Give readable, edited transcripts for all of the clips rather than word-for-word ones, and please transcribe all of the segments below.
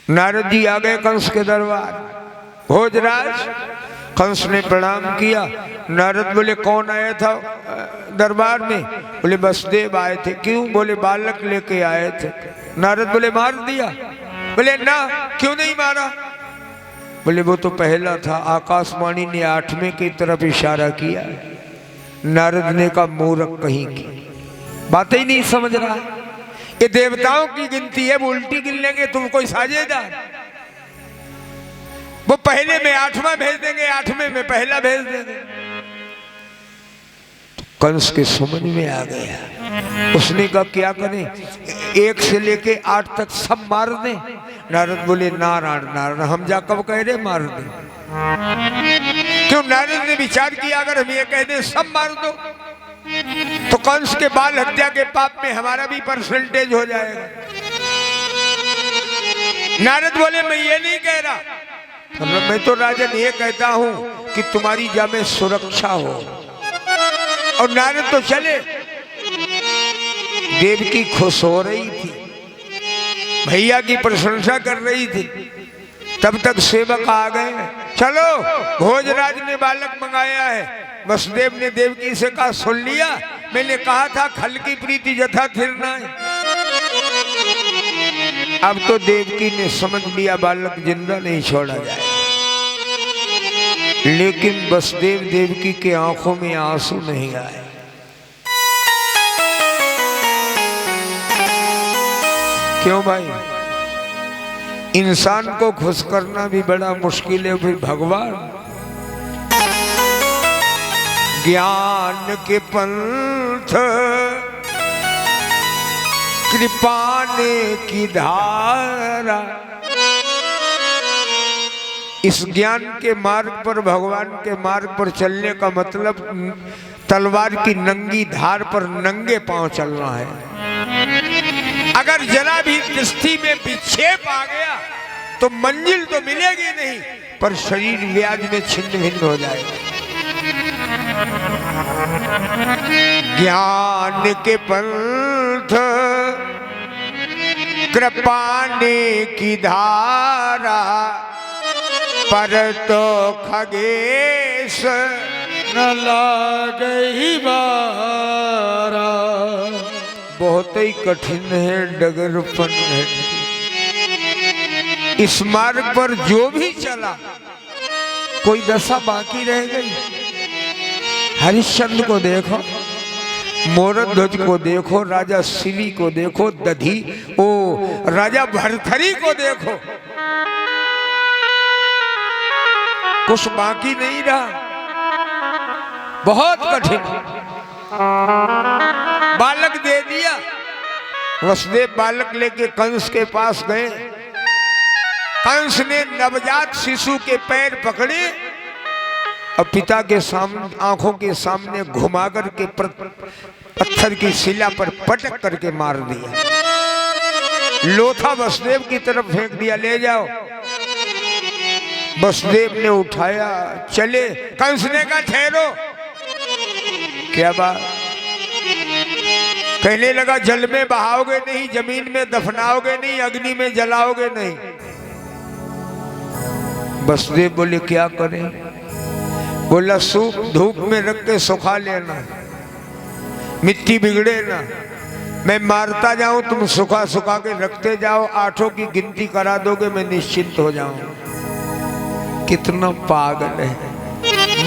नारद जी आ गए कंस के दरबार। भोजराज, कंस ने प्रणाम किया। नारद बोले कौन आया था दरबार में? बोले वसुदेव आए थे। क्यों? बोले बालक लेके आए थे। नारद बोले मार दिया? बोले ना, क्यों नहीं मारा? बोले वो तो पहला था। आकाशवाणी ने 8वें की तरफ इशारा किया। नारद ने कहा मूर्ख कहीं की, बातें ही नहीं समझ रहा। ये देवताओं की गिनती है, वो उल्टी गिन लेंगे, तुम कोई साझेदार? वो पहले में 8वां भेज देंगे, 8वें में पहला भेज देंगे। तो कंस के समझ में आ गया। उसने कहा क्या करें, 1 से लेके 8 तक सब मार दें? नारद बोले नारायण नारायण, हम जा कब कह रहे मार दें? क्यों? नारद ने विचार किया अगर हम ये कह दें सब मार दो तो कंस के बाल हत्या के पाप में हमारा भी परसेंटेज हो जाएगा। नारद बोले मैं ये नहीं कह रहा, मैं तो राजन ये कहता हूं कि तुम्हारी जा में सुरक्षा हो। और नारद तो चले। देवकी खुश हो रही थी, भैया की प्रशंसा कर रही थी। तब तक सेवक आ गए। चलो, भोजराज ने बालक मंगाया है। वसुदेव ने देवकी से कहा सुन लिया, मैंने कहा था खल की प्रीति जथा थिरना है। अब तो देवकी ने समझ लिया बालक जिंदा नहीं छोड़ा जाए। लेकिन वसुदेव देवकी के आंखों में आंसू नहीं आए। क्यों भाई? इंसान को खुश करना भी बड़ा मुश्किल है, फिर भगवान ज्ञान के पंथ कृपा ने की धारा। इस ज्ञान के मार्ग पर, भगवान के मार्ग पर चलने का मतलब तलवार की नंगी धार पर नंगे पांव चलना है। अगर जरा भी दृष्टि में विक्षेप आ गया तो मंजिल तो मिलेगी नहीं, पर शरीर व्याज में छिन्न भिन्न हो जाएगा। ज्ञान के पंथ कृपा ने की धारा, पर तो खगेश न लागे बारा। बहुत ही कठिन है डगरपन है। इस मार्ग पर जो भी चला कोई दशा बाकी रह गई। हरिश्चंद्र को देखो, मोरध्वज को देखो, राजा सिली को देखो, दधी ओ राजा भरथरी को देखो, कुछ बाकी नहीं रहा। बहुत कठिन। बालक दे दिया। वसुदेव बालक लेके कंस के पास गए। कंस ने नवजात शिशु के पैर पकड़े और पिता के सामने, आंखों के सामने घुमा करके पत्थर की शिला पर पटक करके मार दिया। लोथा वसुदेव की तरफ फेंक दिया, ले जाओ। वसुदेव ने उठाया, चले। कंस ने कहा ठहरो। क्या बात? कहने लगा जल में बहाओगे नहीं, जमीन में दफनाओगे नहीं, अग्नि में जलाओगे नहीं। वसुदेव बोले क्या करें? बोला सूख धूप में रख के सुखा लेना, मिट्टी बिगड़े ना। मैं मारता जाऊं, तुम सुखा सुखा के रखते जाओ, 8 की गिनती करा दोगे, मैं निश्चिंत हो जाऊं। कितना पागल है!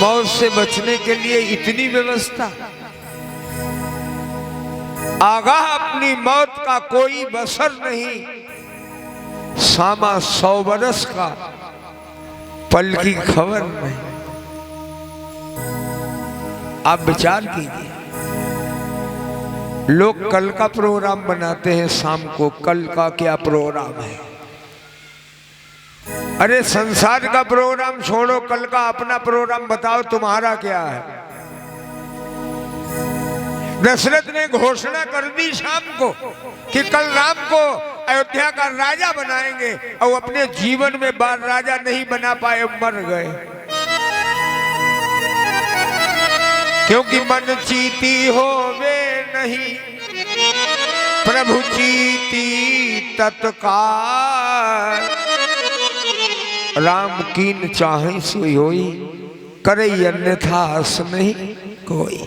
मौत से बचने के लिए इतनी व्यवस्था। आगाह अपनी मौत का कोई बसर नहीं, सामा 100 बरस का, पल की खबर नहीं। आप विचार कीजिए, लोग कल का प्रोग्राम बनाते हैं शाम को, कल का क्या प्रोग्राम है। अरे संसार का प्रोग्राम छोड़ो, कल का अपना प्रोग्राम बताओ, तुम्हारा क्या है। दशरथ ने घोषणा कर दी शाम को कि कल राम को अयोध्या का राजा बनाएंगे, और अपने जीवन में बार राजा नहीं बना पाए, मर गए। क्योंकि मन चीती होवे नहीं, प्रभु चीती तत्काल। राम कीन चाहे सोई होई, करे अन्यथा हस नहीं कोई।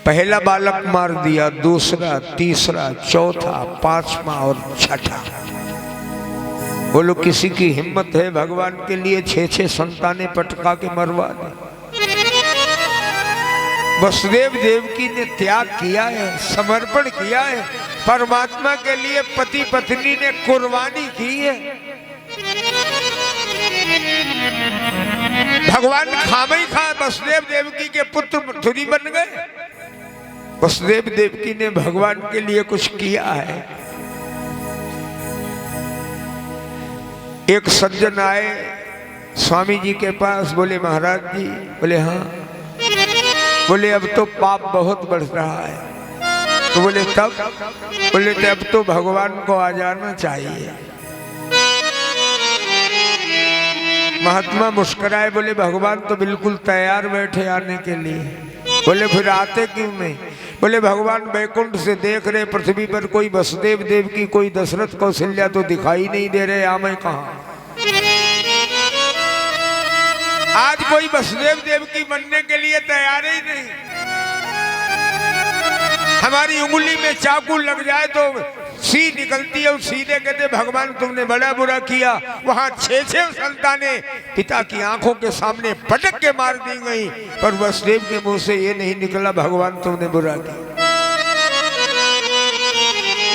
पहला बालक मार दिया, दूसरा, तीसरा, चौथा, पांचवा और छठा। बोलो किसी की हिम्मत है भगवान के लिए 6-6 संतानें पटका के मरवा दे? वसुदेव देवकी ने त्याग किया है, समर्पण किया है परमात्मा के लिए। पति पत्नी ने कुर्बानी की है। भगवान खामे ही खा वसुदेव देवकी के पुत्र थोड़ी बन गए। वसुदेव देवकी ने भगवान के लिए कुछ किया है। एक सज्जन आए स्वामी जी के पास, बोले महाराज जी, बोले हाँ, बोले अब तो पाप बहुत बढ़ रहा है। तो बोले तब? बोले तो अब तो भगवान को आ जाना चाहिए। महात्मा मुस्कुराए, बोले भगवान तो बिल्कुल तैयार बैठे आने के लिए। बोले फिर आते क्यों नहीं? बोले भगवान बैकुंठ से देख रहे पृथ्वी पर कोई वसुदेव देव की, कोई दशरथ कौशल्या तो दिखाई नहीं दे रहे, आ मैं कहाँ? आज कोई वसुदेव देव की बनने के लिए तैयार ही नहीं। हमारी उंगली में चाकू लग जाए तो सी निकलती है, सीधे कहते भगवान तुमने बड़ा बुरा किया। वहां 6-6 संतानें पिता की आंखों के सामने पटक के मार दी गई, पर वसुदेव के मुंह से ये नहीं निकला भगवान तुमने बुरा किया।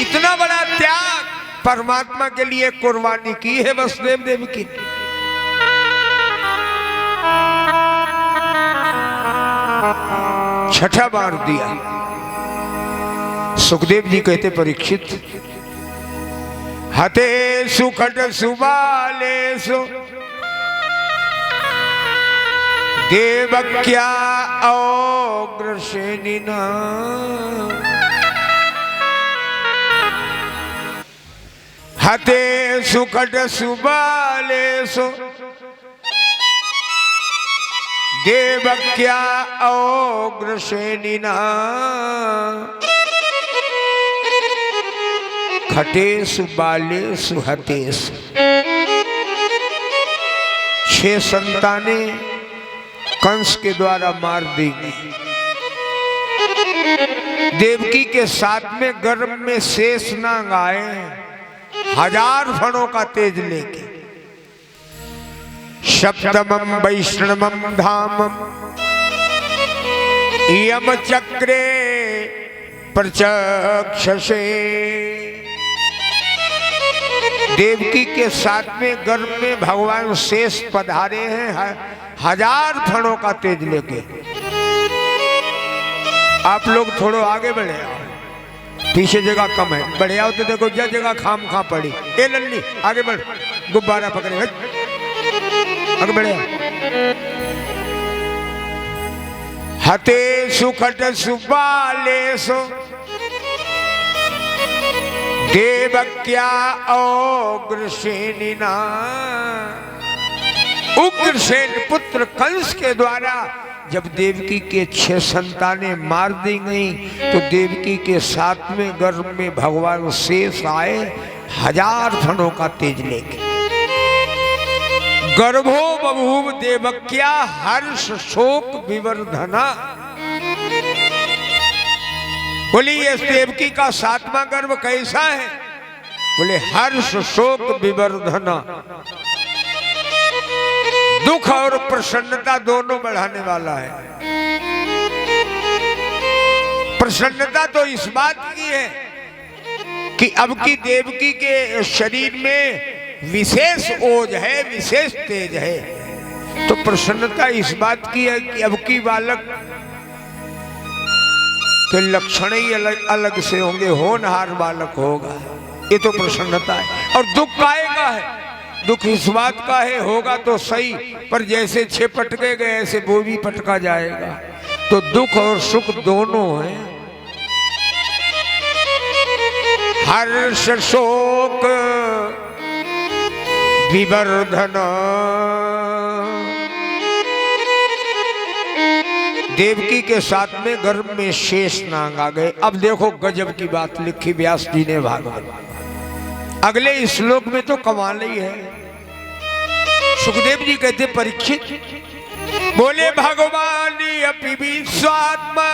इतना बड़ा त्याग परमात्मा के लिए कुर्बानी की है वसुदेव देव की। छठा मार दिया। सुखदेव जी कहते परीक्षित, हते सुखट सुबालेसु देवक्या अग्रसेनिना। हते सुखट सुबालेसु देवक्या अग्रसेनिना। खटेसु बालेसु हतेसु। 6 संतानें कंस के द्वारा मार दी गई। देवकी के 7वें गर्भ में शेषनाग आए 1000 फणों का तेज लेके। सप्तमं वैष्णवं धामं यम चक्रे प्रचक्षसे। देवकी के 7वें गर्भ में भगवान शेष पधारे हैं 1000 फणों का तेज लेके। आप लोग थोड़ा आगे बढ़े आओ, पीछे जगह कम है, बढ़े आओ तो देखो जगह खाम खा पड़ी। ए लल्ली आगे बढ़, गुब्बारा पकड़े, आगे बढ़े। हते सुखट सुबालेसु देवक्या अग्रसेनिना। उग्रसेन पुत्र कंस के द्वारा जब देवकी के 6 संतानें मार दी गई तो देवकी के 7वें गर्भ में भगवान शेष आए 1000 फणों का तेज लेके। गर्भो बभूव देवक्या हर्ष शोक विवर्धना। बोली ये देवकी का 7वां गर्भ कैसा है? बोले हर्ष शोक विवर्धना। दुख और प्रसन्नता दोनों बढ़ाने वाला है। प्रसन्नता तो इस बात की है कि अब की देवकी के शरीर में विशेष ओज है, विशेष तेज है। तो प्रसन्नता इस बात की है कि अब की बालक के लक्षण ही अलग से होंगे, होनहार बालक होगा, ये तो प्रसन्नता है। और दुख काहेगा है? दुख इस बात का है होगा तो सही, पर जैसे 6 पटके गए ऐसे वो भी पटका जाएगा। तो दुख और सुख दोनों हैं। हर्ष शोक विवर्धन। देवकी के 7वें गर्भ में शेषनाग आ गए। अब देखो गजब की बात लिखी व्यास जी ने भागवत। अगले श्लोक में तो कमाल ही है। सुखदेव जी कहते परीक्षित बोले भगवान अपि विश्वात्मा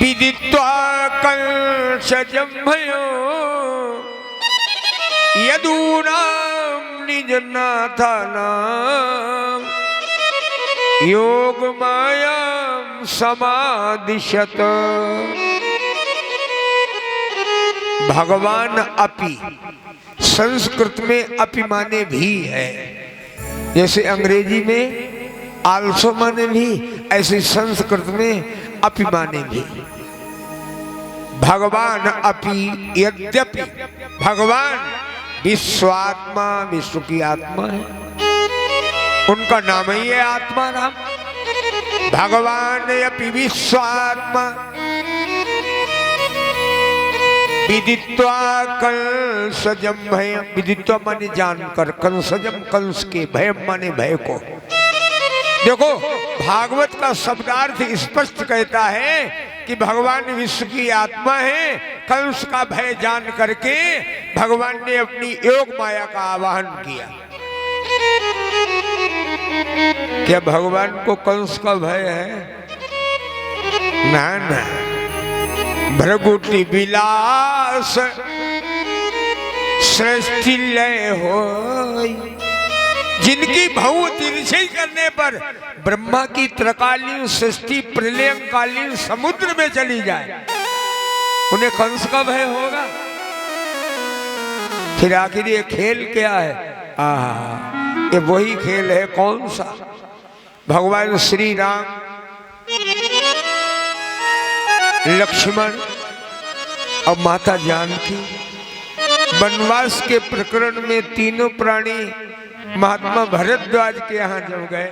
विदित्वा कंसजम्भयो यदूनां निजनाथानां योगमायां समादिशत। भगवान अपि संस्कृत में अपि माने भी है, जैसे अंग्रेजी में आल्सो माने भी, ऐसे संस्कृत में अपि माने भी। भगवान अपि यद्यपि भगवान विश्वात्मा, विश्व की आत्मा है, उनका नाम ही है आत्मा नाम। भगवान अपि विश्वात्मा विदित्वा कंसजम भय, विदित्वा माने जानकर, कंसजम कंस के, भयम माने भय को। देखो भागवत का शब्दार्थ स्पष्ट कहता है कि भगवान विश्व की आत्मा है। कंस का भय जान करके भगवान ने अपनी योग माया का आवाहन किया। क्या भगवान को कंस का भय है? ना ना। भृगुटी विलास सृष्टि लय होई, जिनकी भऊ तिरछी करने पर ब्रह्मा की त्रिकालीन सृष्टि प्रलयकालीन समुद्र में चली जाए, उन्हें कंस का भय होगा? फिर आखिर ये खेल क्या है? ये वही खेल है। कौन सा? भगवान श्री राम, लक्ष्मण और माता जानकी वनवास के प्रकरण में तीनों प्राणी महात्मा भरद्वाज के यहाँ जब गए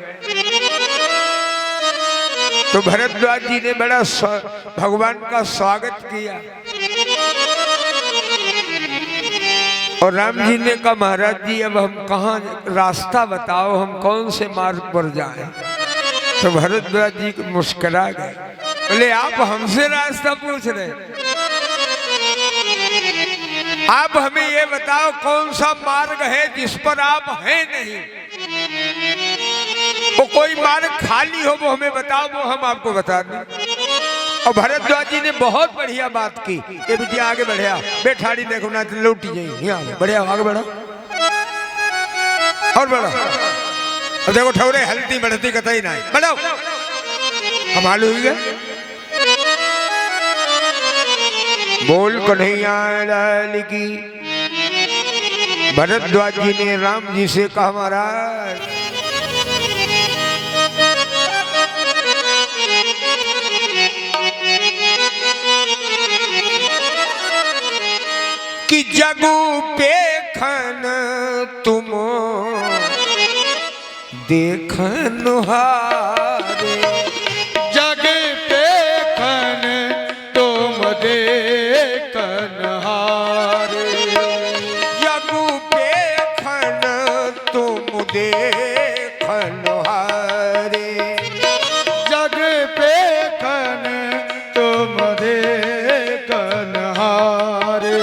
तो भरद्वाज जी ने बड़ा भगवान का स्वागत किया और राम जी ने कहा महाराज जी अब हम कहाँ, रास्ता बताओ, हम कौन से मार्ग पर जाएं? तो भरद्वाज जी मुस्कुरा गए, बोले आप हमसे रास्ता पूछ रहे, आप हमें ये बताओ कौन सा मार्ग है जिस पर आप हैं नहीं। वो कोई मार्ग खाली हो वो हमें बताओ, वो हम आपको बता दें। और भरद्वाज जी ने बहुत बढ़िया बात की। ये बिटिया आगे बढ़िया, बेठाड़ी देखो ना लौटी जाइए, यहाँ बढ़िया आगे बढ़ो और बढ़ो। और देखो ठौरे हल्दी बढ़ती कतई ना बढ़ो, कमाल हुई है। बोल कन्हैया लाल की। भरद्वाज जी ने राम जी से कहा महाराज कि जगू पे खन तुम देखन हारे, जग पे खन तुम देखन हारे, जगू पे खन तुम देखन हारे, जग पे खन तुम देखन हारे,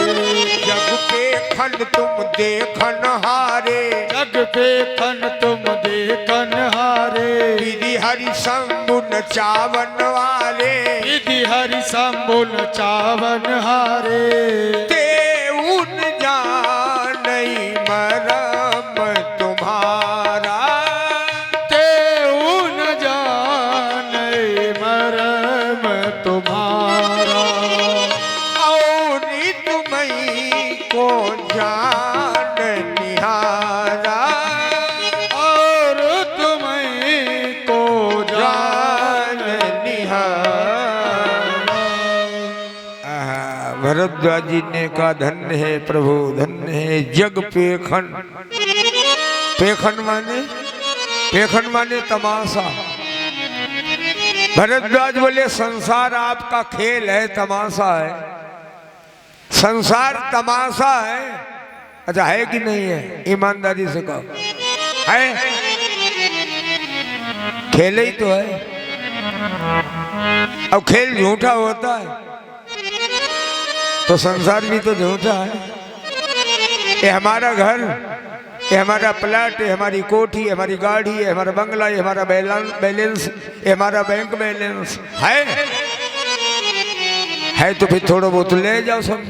जग पे खन तुम देखन हारे, जग पे खन तुम देखन हारे, विधि हरि शंभु नचावन वाले, विधि हरि शंभु नचावन हारे, तेउन जानई मरम तुम्हारा, तेउन जानई मरम तुम्हारा, और तुम्हीं को जान निहारा, और तुम्हीं को जान निहारा। भरद्वाज जी ने कहा धन्य है प्रभु, धन्य है। जग पेखन, पेखन माने तमाशा। भरद्वाज बोले संसार आपका खेल है, तमाशा है। संसार तमाशा है। अच्छा है कि नहीं है? ईमानदारी से कहो है। खेल ही तो है। अब खेल झूठा होता है। तो संसार भी तो झूठा है। ये हमारा घर, ये हमारा प्लाट, ये हमारी कोठी, ये हमारी गाड़ी, ये हमारा बंगला, ये हमारा बैलेंस, ये हमारा बैंक बैलेंस है तो फिर थोड़ा बहुत ले जाओ सब।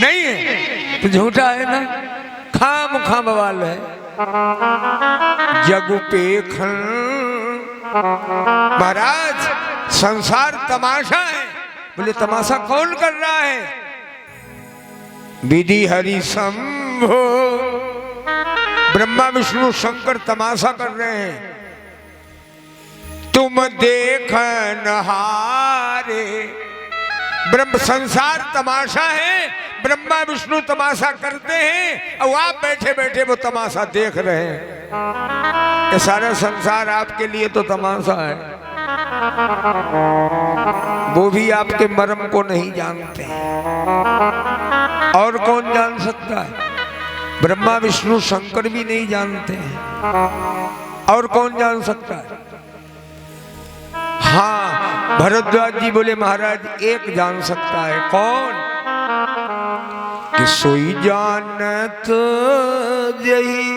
नहीं है तो झूठा है ना, खाम बवाल है। जग पे खन महाराज, संसार तमाशा है। बोले तमाशा कौन कर रहा है? विधि हरि शंभो, ब्रह्मा विष्णु शंकर तमाशा कर रहे हैं। तुम देखन हारे, ब्रह्म संसार तमाशा है, ब्रह्मा विष्णु तमाशा करते हैं और आप बैठे बैठे वो तमाशा देख रहे हैं। ये सारा संसार आपके लिए तो तमाशा है। वो भी आपके मर्म को नहीं जानते, और कौन जान सकता है? ब्रह्मा विष्णु शंकर भी नहीं जानते हैं, और कौन जान सकता है? हाँ, भरद्वाज जी बोले महाराज एक जान सकता है। कौन? कि सोई जानत जही,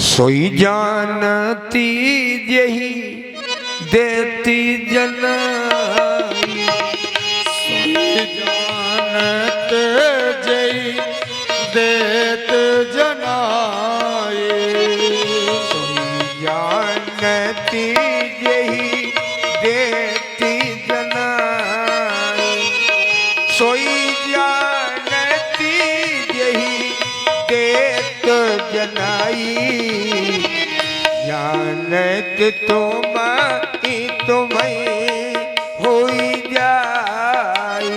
सोई जानती जही देती जनाई, सोई जानत जही देत जनाई, सोई जानती जही देती जनाई, सोई जानती जही देत जनाई, जानत तुम ही तुम्हें होई जाई।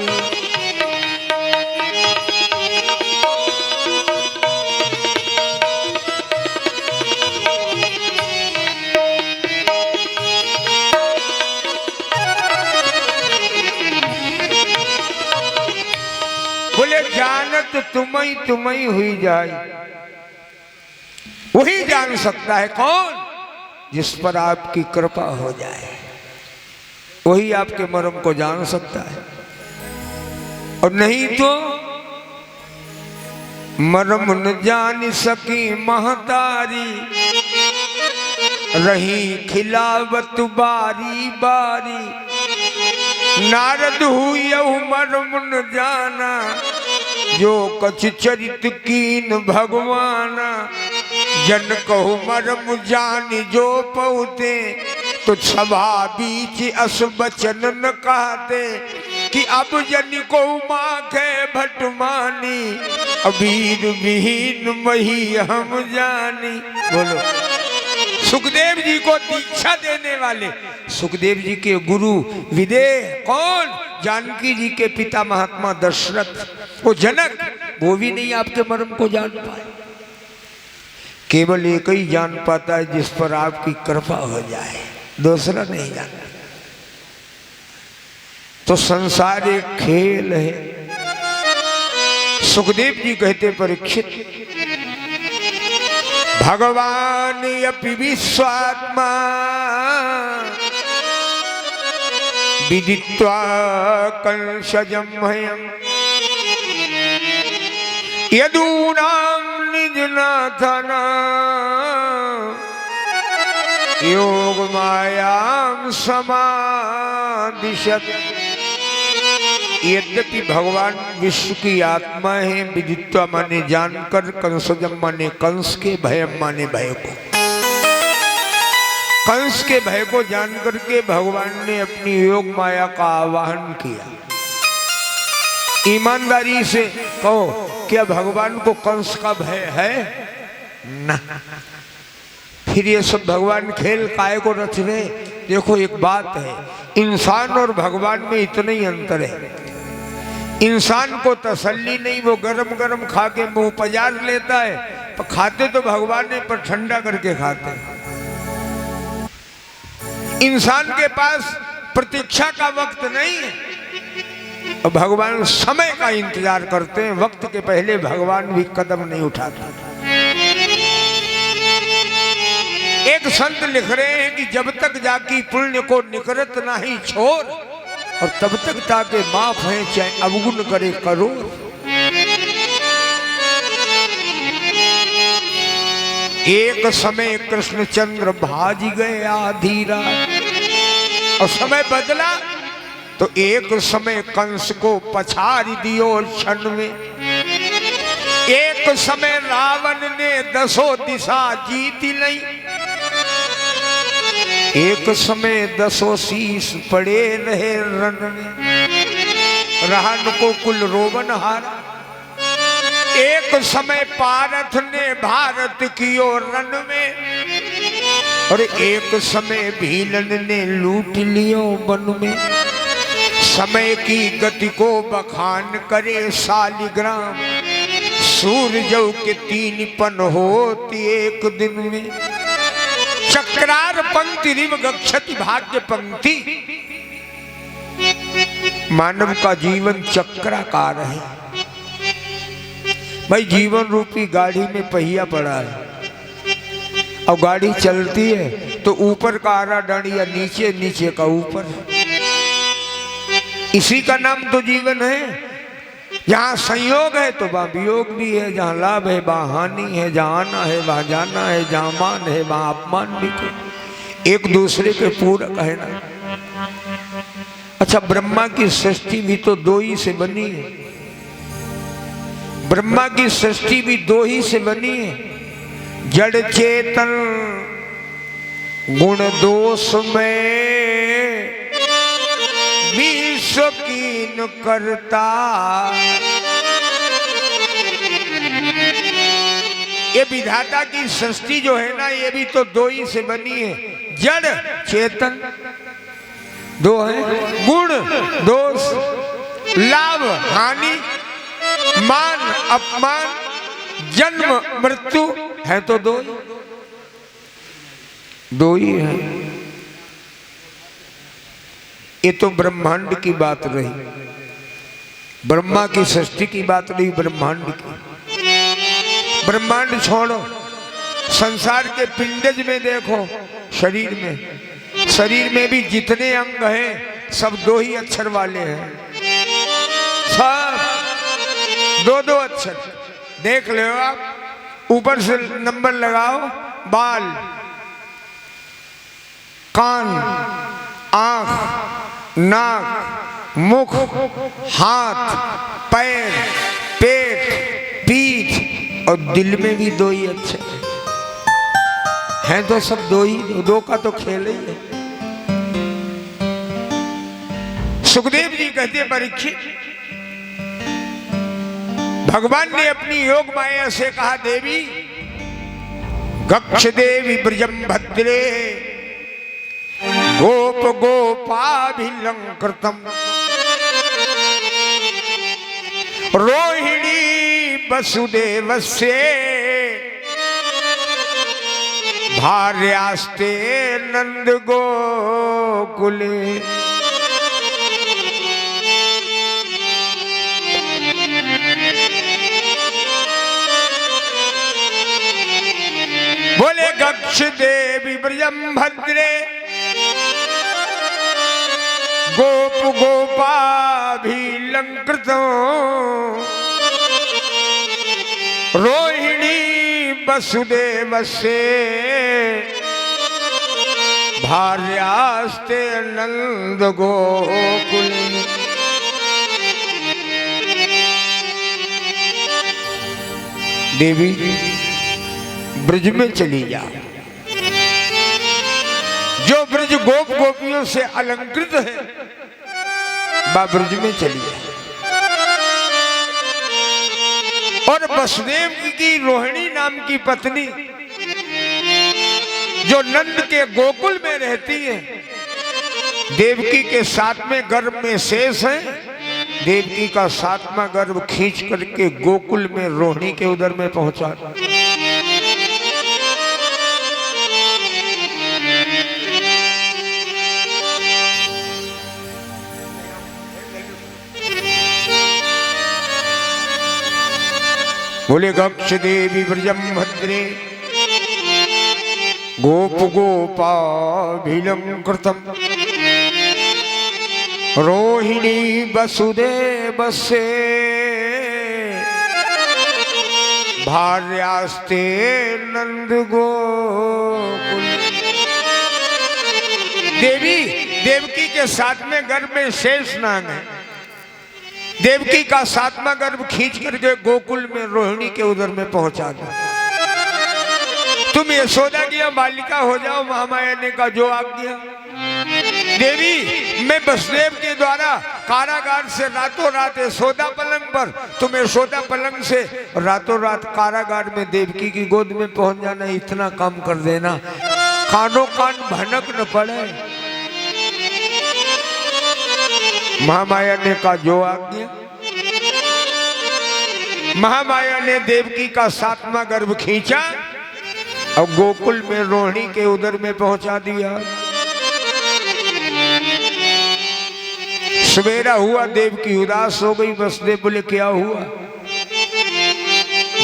बोले जानत तुम ही हुई जाए। वही जान सकता है। कौन? जिस पर आपकी कृपा हो जाए, वही आपके मर्म को जान सकता है। और नहीं तो मर्म न जान सकी महतारी, रही खिलावत बारी बारी, नारद हुई मर्म न जाना, जो कछ चरित कीन भगवाना, जन कहु मर्म जान जो पहुते, तो सभा बीच अस बचन न कहते, कि अब जन को माखे भटमानी, अबीर विहीन मही हम जानी। बोलो, सुखदेव जी को दीक्षा देने वाले, सुखदेव जी के गुरु विदेह कौन? जानकी जी के पिता महात्मा दशरथ, वो जनक, वो भी नहीं आपके मर्म को जान पाए। केवल एक ही जान पाता है जिस पर आपकी कृपा हो जाए, दूसरा नहीं जानता। तो संसार एक खेल है। सुखदेव जी कहते परीक्षित, भगवान अपि विश्वात्मा, विदित्वा कंसजं भयम्, यदूनां निजनाथना, योग मायां समादिशत्। यद्यपि भगवान विश्व की आत्मा है, विदित्वा माने जानकर, कंसजम माने कंस के, भयम माने भय को। कंस के भय को जान करके भगवान ने अपनी योग माया का आवाहन किया। ईमानदारी से कहो, क्या भगवान को कंस का भय है? ना। फिर ये सब भगवान खेल काय को रच रहे? देखो एक बात है, इंसान और भगवान में इतना ही अंतर है। इंसान को तसल्ली नहीं, वो गरम गरम खा के मुंह पजार लेता है, पर खाते तो भगवान ने, पर ठंडा करके खाते। इंसान के पास प्रतीक्षा का वक्त नहीं है, और भगवान समय का इंतजार करते हैं। वक्त के पहले भगवान भी कदम नहीं उठाता। एक संत लिख रहे हैं कि जब तक जाकी पुण्य को निकरत नहीं छोर, और तब तक ताके माफ है चाहे अवगुण करे करो। एक समय कृष्णचंद्र भाज गए आधी रात और समय बदला तो एक समय कंस को पछाड़ दियो क्षण में। एक समय रावण ने 10 दिशा जीत ली। एक समय 10 शीश पड़े रहे रण में, रहन को कुल रोवन हारा। एक समय पारथ ने भारत कियो रण में और एक समय भीलन ने लूट लियो वन में। समय की गति को बखान करे शालिग्राम, सूरजौ के 3 पन होती एक दिन में। चक्रार पंक्ति रिव गच्छति भाग्य पंक्ति। मानव का जीवन चक्राकार है भाई। जीवन रूपी गाड़ी में पहिया पड़ा है और गाड़ी चलती है तो ऊपर का आरा डांडिया नीचे, नीचे का ऊपर। इसी का नाम तो जीवन है। जहाँ संयोग है तो वहाँ वियोग भी है, जहाँ लाभ है वहाँ हानि है, जहाँ आना है वहाँ जाना है, जहाँ मान है वहाँ अपमान भी तो एक दूसरे के पूरक है ना। अच्छा, ब्रह्मा की सृष्टि भी तो 2 ही से बनी है। ब्रह्मा की सृष्टि भी 2 ही से बनी है। जड़ चेतन गुण दोष में विश्व कीन करता। ये विधाता की सृष्टि जो है ना, ये भी तो 2 ही से बनी है। जड़ चेतन 2 है, गुण दोष, लाभ हानि, मान अपमान, जन्म मृत्यु है तो 2 ही है। ये तो ब्रह्मांड की बात रही, ब्रह्मा की सृष्टि की बात रही, ब्रह्मांड की। ब्रह्मांड छोड़ो, संसार के पिंडज में देखो, शरीर में भी जितने अंग हैं सब 2 ही अक्षर वाले हैं। सब 2-2 अक्षर। देख लो आप, ऊपर से नंबर लगाओ। बाल, कान, आंख, नाक, मुख, हाथ, पैर, पेट, पीठ और दिल में भी 2 ही अक्षर हैं। तो सब 2 ही, 2 का तो खेल ही है। सुखदेव जी कहते परीक्षित, भगवान ने अपनी योग माया से कहा, देवी गक्ष देवी ब्रजम भद्रे गोप गोपाभिलंकृतम रोहिणी वसुदेवस्य भार्यास्ते नंद गोकुले। बोले गक्ष देवी ब्रजम भद्रे गोप गोपाभिलंकृतो रोहिणी वसुदेवस्य भार्यास्ते नंद गोकुल। देवी ब्रज में चली जा, जो ब्रज गोप गोपियों से अलंकृत है वह ब्रज में चली जा। और वसुदेव की रोहिणी नाम की पत्नी जो नंद के गोकुल में रहती है, देवकी के 7वें गर्भ में शेष है। देवकी का 7वां गर्भ खींच करके गोकुल में रोहिणी के उदर में पहुंचा। बोले गक्ष देवी ब्रजम भद्रे गोप गोपाभिलंकृतम रोहिणी वसुदेव से भार्यास्ते नंद गोकुल। देवकी के सातवें गर्भ में शेष नाग है। देवकी का सातवां गर्भ खींच करके गोकुल में रोहिणी के उदर में पहुंचा दो। तुम यशोदा की बालिका हो जाओ, महामाया ने कहा जो आज्ञा। देवी मैं वसुदेव के द्वारा कारागार से रातों रात यशोदा पलंग पर, तुम यशोदा पलंग से रातों रात कारागार में देवकी की गोद में पहुंच जाना, इतना काम कर देना, कानों कान भनक न पड़े। महामाया ने कहा जो आज्ञा। महामाया ने देवकी का सातवां गर्भ खींचा और गोकुल में रोहिणी के उदर में पहुंचा दिया। सवेरा हुआ, देवकी उदास हो गई। वसुदेव बोले क्या हुआ?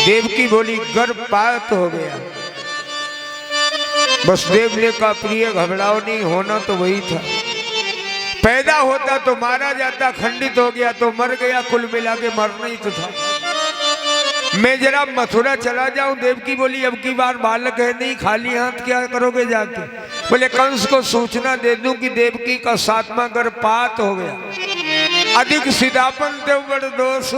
देवकी बोली गर्भपात हो गया। वसुदेव ने कहा प्रिय घबराओ नहीं, होना तो वही था। पैदा होता तो मारा जाता, खंडित हो गया तो मर गया, कुल मिला के मरना ही तो था। मैं जरा मथुरा चला जाऊं। देवकी बोली अब की बार बालक है नहीं, खाली हाथ क्या करोगे जाके? बोले कंस को सूचना दे दूं कि देवकी का सातवां गर्भपात हो गया। अधिक सीधापन देव बड़ दोष।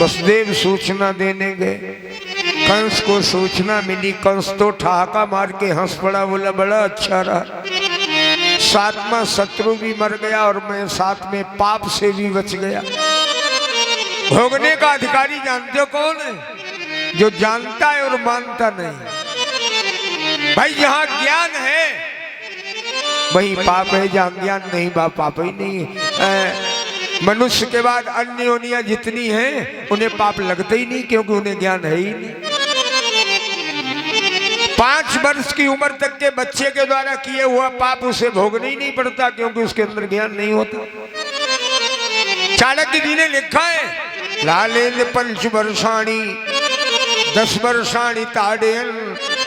वसुदेव सूचना देने गए। कंस को सूचना मिली। कंस तो ठहाका मार के हंस पड़ा, बोला बड़ा अच्छा रहा, सातवां शत्रु भी मर गया और मैं साथ में पाप से भी बच गया। भोगने का अधिकारी जानते हो कौन है? जो जानता है और मानता नहीं। भाई जहां ज्ञान है वही पाप है, जहां ज्ञान नहीं वह पाप ही नहीं है। मनुष्य के बाद अन्य योनियां जितनी हैं उन्हें पाप लगते ही नहीं, क्योंकि उन्हें ज्ञान है ही नहीं। 5 वर्ष की उम्र तक के बच्चे के द्वारा किए हुआ पाप उसे भोगना ही नहीं पड़ता, क्योंकि उसके अंदर ज्ञान नहीं होता। चाणक्य जी ने लिखा है लालेन 5 वर्षाणि 10 वर्षाणि ताड़यन्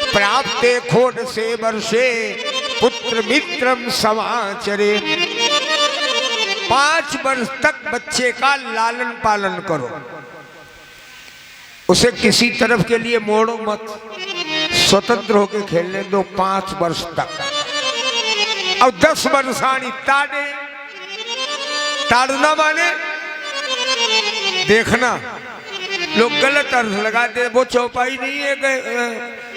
प्राप्ते खोड से वर्षे पुत्र मित्रम समाचरे। 5 वर्ष तक बच्चे का लालन पालन करो, उसे किसी तरफ के लिए मोड़ो मत, स्वतंत्र होकर खेलने दो 5 वर्ष तक। और 10 वर्षाणी ताड़े, ताड़ना माने देखना। लोग गलत अर्थ लगाते, वो चौपाई नहीं है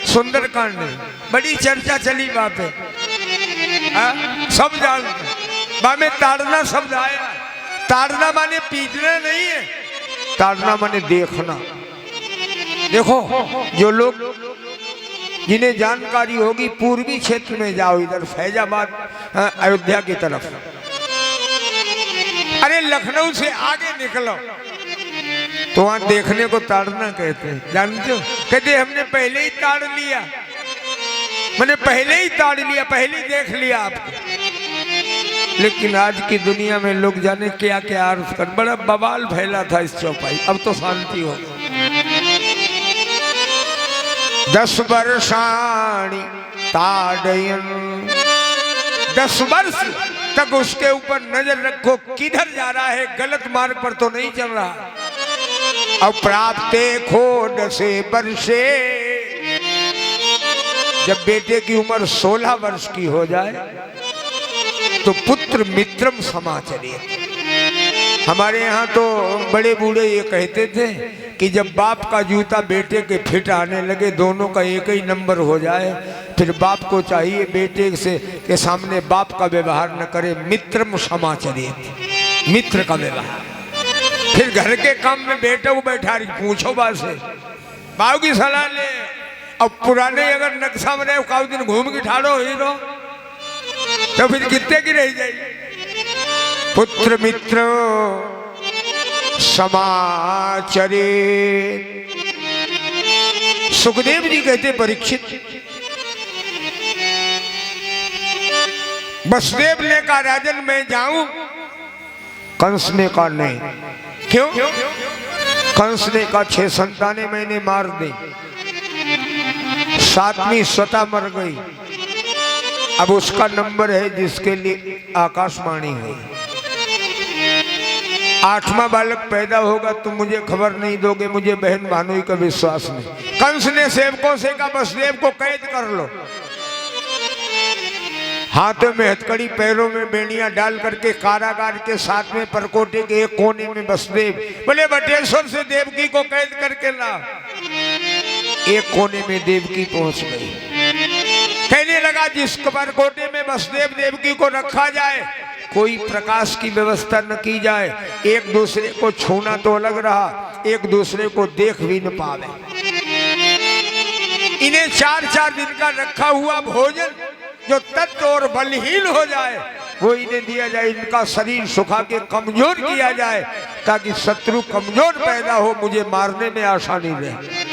सुंदरकांड में, बड़ी चर्चा चली बात है, सब जानते। बा में ताड़ना शब्द आया। ताड़ना माने पीटना नहीं है, ताड़ना माने देखना। देखो जो लोग जिन्हें जानकारी होगी पूर्वी क्षेत्र में जाओ, इधर फैजाबाद अयोध्या की तरफ, अरे लखनऊ से आगे निकलो तो वहां देखने को ताड़ना कहते हैं। जानते हो? कहते हमने पहले ही ताड़ लिया, मैंने पहले ही ताड़ लिया, पहले ही देख लिया आपको। लेकिन आज की दुनिया में लोग जाने क्या क्या अर्थ कर, बड़ा बवाल फैला था इस चौपाई। अब तो शांति हो। 10 वर्षाणि ताड़यन्, 10 वर्ष तक उसके ऊपर नजर रखो, किधर जा रहा है, गलत मार्ग पर तो नहीं चल रहा। अब प्राप्ते खोड से वर्षे, जब बेटे की उम्र 16 वर्ष की हो जाए तो पुत्र मित्रम समाचरिए। हमारे यहाँ तो बड़े बूढ़े ये कहते थे कि जब बाप का जूता बेटे के फिट आने लगे, दोनों का एक ही नंबर हो जाए, फिर बाप को चाहिए बेटे से के सामने बाप का व्यवहार न करे, मित्रम समाचरिए, मित्र का व्यवहार। फिर घर के काम में बेटे को बैठा रही, पूछो बात से, बाबू की सलाह ले। अब पुराने अगर नक्शा में रहे काउ दिन घूम के ठाड़ो हीरो, तो फिर कितने की रह जाएगी। पुत्र मित्र समाचरे। सुखदेव जी कहते परीक्षित, वसुदेव ने कहा राजन मैं जाऊं? कंस ने कहा नहीं। क्यों? कंस ने कहा 6 संतानें मैंने मार दी, 7वीं स्वतः मर गई, अब उसका नंबर है जिसके लिए आकाशवाणी है। 8वां बालक पैदा होगा तुम मुझे खबर नहीं दोगे, मुझे बहन भानुई का विश्वास नहीं। कंस ने सेवकों से कहा वसुदेव को कैद कर लो, हाथों में हथकड़ी पैरों में बेड़ियां डाल करके कारागार के साथ में परकोटे के एक कोने में वसुदेव बोले बटेश्वर से देवकी को कैद करके ला। एक कोने में देवकी पहुंच गई। कहने लगा जिस परकोटे में वसुदेव देवकी को रखा जाए कोई प्रकाश की व्यवस्था न की जाए, एक दूसरे को छूना तो अलग रहा, एक दूसरे को देख भी न पावे। इन्हें 4-4 दिन का रखा हुआ भोजन जो तत्व और बलहीन हो जाए वो इन्हें दिया जाए, इनका शरीर सुखा के कमजोर किया जाए ताकि शत्रु कमजोर पैदा हो, मुझे मारने में आसानी रहे।